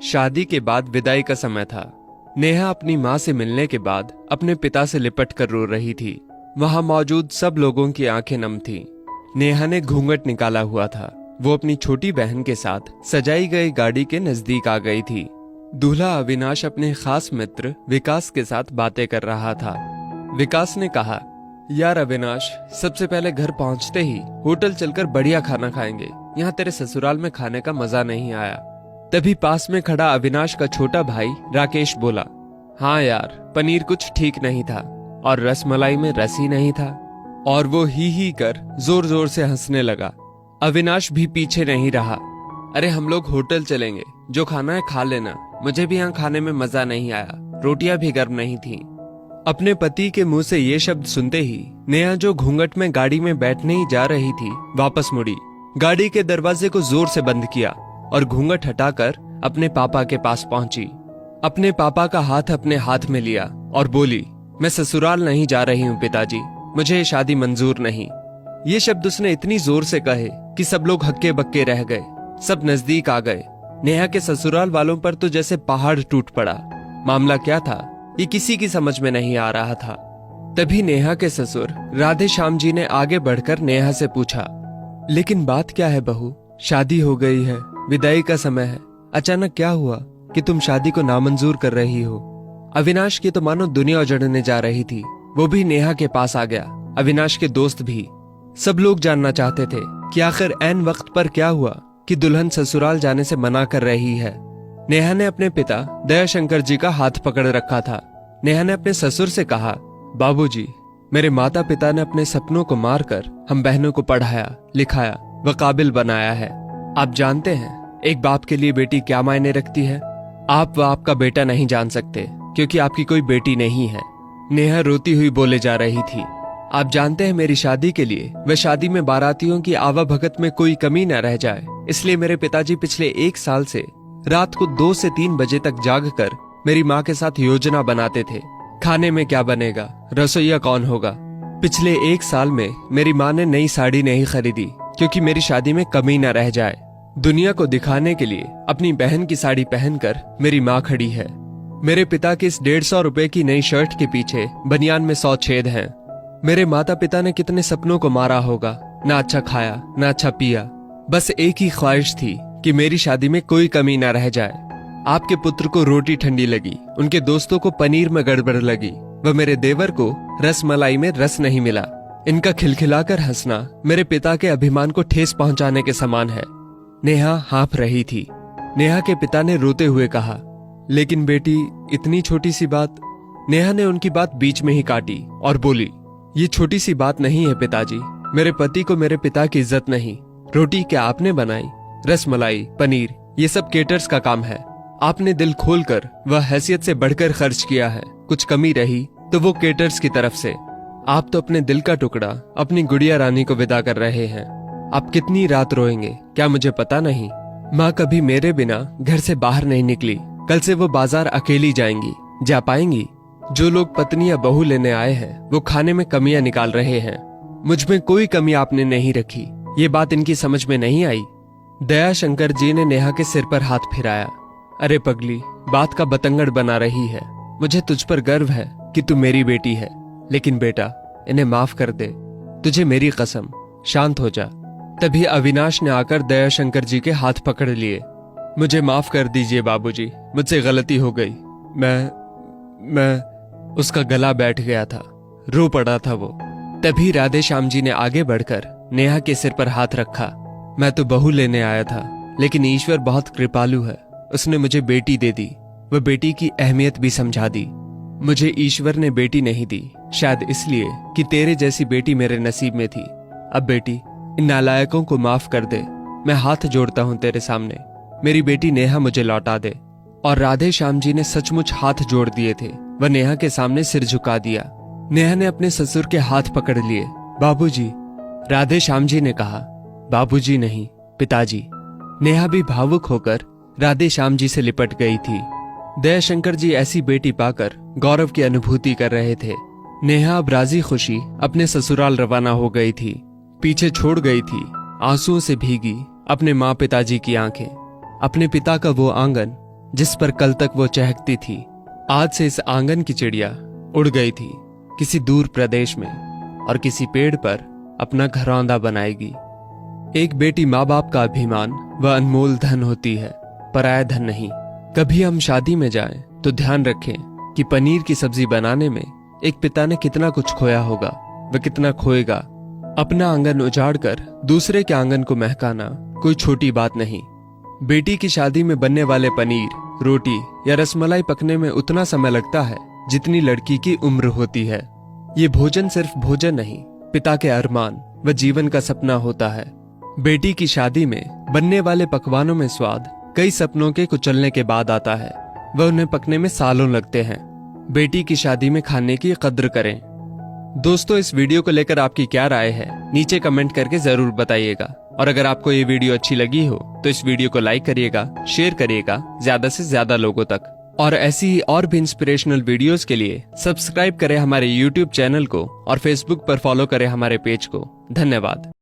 शादी के बाद विदाई का समय था। नेहा अपनी माँ से मिलने के बाद अपने पिता से लिपट कर रो रही थी। वहां मौजूद सब लोगों की आंखें नम थीं। नेहा ने घूंघट निकाला हुआ था। वो अपनी छोटी बहन के साथ सजाई गई गाड़ी के नजदीक आ गई थी। दूल्हा अविनाश अपने खास मित्र विकास के साथ बातें कर रहा था। विकास ने कहा, यार अविनाश, सबसे पहले घर पहुंचते ही होटल चलकर बढ़िया खाना खाएंगे। यहाँ तेरे ससुराल में खाने का मजा नहीं आया। तभी पास में खड़ा अविनाश का छोटा भाई राकेश बोला, हाँ यार, पनीर कुछ ठीक नहीं था और रसमलाई में रस ही नहीं था। और वो ही कर जोर जोर से हंसने लगा। अविनाश भी पीछे नहीं रहा। अरे हम लोग होटल चलेंगे, जो खाना है खा लेना। मुझे भी यहाँ खाने में मजा नहीं आया, रोटियां भी गर्म नहीं थी। अपने पति के मुंह से ये शब्द सुनते ही नेहा, जो घूंघट में गाड़ी में बैठने ही जा रही थी, वापस मुड़ी, गाड़ी के दरवाजे को जोर से बंद किया और घूंघट हटाकर अपने पापा के पास पहुंची। अपने पापा का हाथ अपने हाथ में लिया और बोली, मैं ससुराल नहीं जा रही हूँ पिताजी, मुझे ये शादी मंजूर नहीं। ये शब्द उसने इतनी जोर से कहे कि सब लोग हक्के बक्के रह गए। सब नजदीक आ गए। नेहा के ससुराल वालों पर तो जैसे पहाड़ टूट पड़ा। मामला क्या था, ये किसी की समझ में नहीं आ रहा था। तभी नेहा के ससुर राधे श्याम जी ने आगे बढ़कर नेहा से पूछा, लेकिन बात क्या है बहू? शादी हो गई है, विदाई का समय है, अचानक क्या हुआ कि तुम शादी को नामंजूर कर रही हो? अविनाश की तो मानो दुनिया उजड़ने जा रही थी। वो भी नेहा के पास आ गया, अविनाश के दोस्त भी। सब लोग जानना चाहते थे कि आखिर ऐन वक्त पर क्या हुआ कि दुल्हन ससुराल जाने से मना कर रही है। नेहा ने अपने पिता दयाशंकर जी का हाथ पकड़ रखा था। नेहा ने अपने ससुर से कहा, बाबूजी, मेरे माता पिता ने अपने सपनों को मारकर हम बहनों को पढ़ाया, लिखाया व काबिल बनाया है। आप जानते हैं एक बाप के लिए बेटी क्या मायने रखती है? आप व आपका बेटा नहीं जान सकते, क्योंकि आपकी कोई बेटी नहीं है। नेहा रोती हुई बोले जा रही थी, आप जानते हैं मेरी शादी के लिए व शादी में बारातियों की आवाभगत में कोई कमी न रह जाए, इसलिए मेरे पिताजी पिछले 1 साल से रात को 2 से 3 बजे तक जाग कर मेरी माँ के साथ योजना बनाते थे। खाने में क्या बनेगा, रसोईया कौन होगा। पिछले 1 साल में मेरी माँ ने नई साड़ी नहीं खरीदी, क्योंकि मेरी शादी में कमी न रह जाए। दुनिया को दिखाने के लिए अपनी बहन की साड़ी पहनकर मेरी माँ खड़ी है। मेरे पिता की इस 150 रुपए की नई शर्ट के पीछे बनियान में 100 छेद हैं। मेरे माता पिता ने कितने सपनों को मारा होगा, ना अच्छा खाया ना अच्छा पिया। बस एक ही ख्वाहिश थी कि मेरी शादी में कोई कमी ना रह जाए। आपके पुत्र को रोटी ठंडी लगी, उनके दोस्तों को पनीर में गड़बड़ लगी व मेरे देवर को रसमलाई में रस नहीं मिला। इनका खिलखिलाकर हंसना मेरे पिता के अभिमान को ठेस पहुंचाने के समान है। नेहा हाँफ रही थी। नेहा के पिता ने रोते हुए कहा, लेकिन बेटी, इतनी छोटी सी बात। नेहा ने उनकी बात बीच में ही काटी और बोली, ये छोटी सी बात नहीं है पिताजी। मेरे पति को मेरे पिता की इज्जत नहीं। रोटी क्या आपने बनाई? रसमलाई, पनीर, ये सब केटर्स का काम है। आपने दिल खोलकर वह हैसियत से बढ़कर खर्च किया है। कुछ कमी रही तो वो केटर्स की तरफ से। आप तो अपने दिल का टुकड़ा अपनी गुड़िया रानी को विदा कर रहे हैं। आप कितनी रात रोएंगे क्या मुझे पता नहीं। माँ कभी मेरे बिना घर से बाहर नहीं निकली। कल से वो बाजार अकेली जाएंगी। जा पाएंगी? जो लोग पत्नी या बहू लेने आए हैं वो खाने में कमियां निकाल रहे हैं। मुझ में कोई कमी आपने नहीं रखी। ये बात इनकी समझ में नहीं आई। दयाशंकर जी ने नेहा के सिर पर हाथ फिराया। अरे पगली, बात का बतंगड़ बना रही है। मुझे तुझ पर गर्व है कि तू मेरी बेटी है, लेकिन बेटा, इन्हें माफ कर दे। तुझे मेरी कसम, शांत हो जा। तभी अविनाश ने आकर दयाशंकर जी के हाथ पकड़ लिए। मुझे माफ कर दीजिए बाबूजी, मुझसे गलती हो गई। मैं उसका गला बैठ गया था, रो पड़ा था वो। तभी राधे श्याम जी ने आगे बढ़कर नेहा के सिर पर हाथ रखा। मैं तो बहू लेने आया था, लेकिन ईश्वर बहुत कृपालु है। उसने मुझे बेटी दे दी, वह बेटी की अहमियत भी समझा दी। मुझे ईश्वर ने बेटी नहीं दी, शायद इसलिए कि तेरे जैसी बेटी मेरे नसीब में थी। अब बेटी, इन नालायकों को माफ कर दे। मैं हाथ जोड़ता हूँ तेरे सामने। मेरी बेटी नेहा मुझे लौटा दे। और राधे श्याम जी ने सचमुच हाथ जोड़ दिए थे। वह नेहा के सामने सिर झुका दिया। नेहा ने अपने ससुर के हाथ पकड़ लिए। बाबूजी, राधे श्याम जी ने कहा। बाबूजी नहीं, पिताजी। नेहा भी भावुक होकर राधे श्याम जी से लिपट गई थी। दयाशंकर जी ऐसी बेटी पाकर गौरव की अनुभूति कर रहे थे। नेहा अब राजी खुशी अपने ससुराल रवाना हो गई थी। पीछे छोड़ गई थी आंसुओं से भीगी अपने माँ पिताजी की आंखें, अपने पिता का वो आंगन जिस पर कल तक वो चहकती थी, आज से इस आंगन की चिड़िया उड़ गई थी किसी दूर प्रदेश में और किसी पेड़ पर अपना घरौंदा बनाएगी। एक बेटी माँ बाप का अभिमान व अनमोल धन होती है, पराया धन नहीं। कभी हम शादी में जाएं तो ध्यान रखें कि पनीर की सब्जी बनाने में एक पिता ने कितना कुछ खोया होगा व कितना खोएगा। अपना आंगन उजाड़कर दूसरे के आंगन को महकाना कोई छोटी बात नहीं। बेटी की शादी में बनने वाले पनीर, रोटी या रसमलाई पकने में उतना समय लगता है जितनी लड़की की उम्र होती है। ये भोजन सिर्फ भोजन नहीं, पिता के अरमान व जीवन का सपना होता है। बेटी की शादी में बनने वाले पकवानों में स्वाद कई सपनों के कुचलने के बाद आता है, वह उन्हें पकने में सालों लगते हैं। बेटी की शादी में खाने की कद्र करें। दोस्तों, इस वीडियो को लेकर आपकी क्या राय है, नीचे कमेंट करके जरूर बताइएगा। और अगर आपको ये वीडियो अच्छी लगी हो तो इस वीडियो को लाइक करिएगा, शेयर करिएगा ज्यादा से ज्यादा लोगों तक। और ऐसी ही और भी इंस्पिरेशनल वीडियोस के लिए सब्सक्राइब करें हमारे YouTube चैनल को और Facebook पर फॉलो करें हमारे पेज को। धन्यवाद।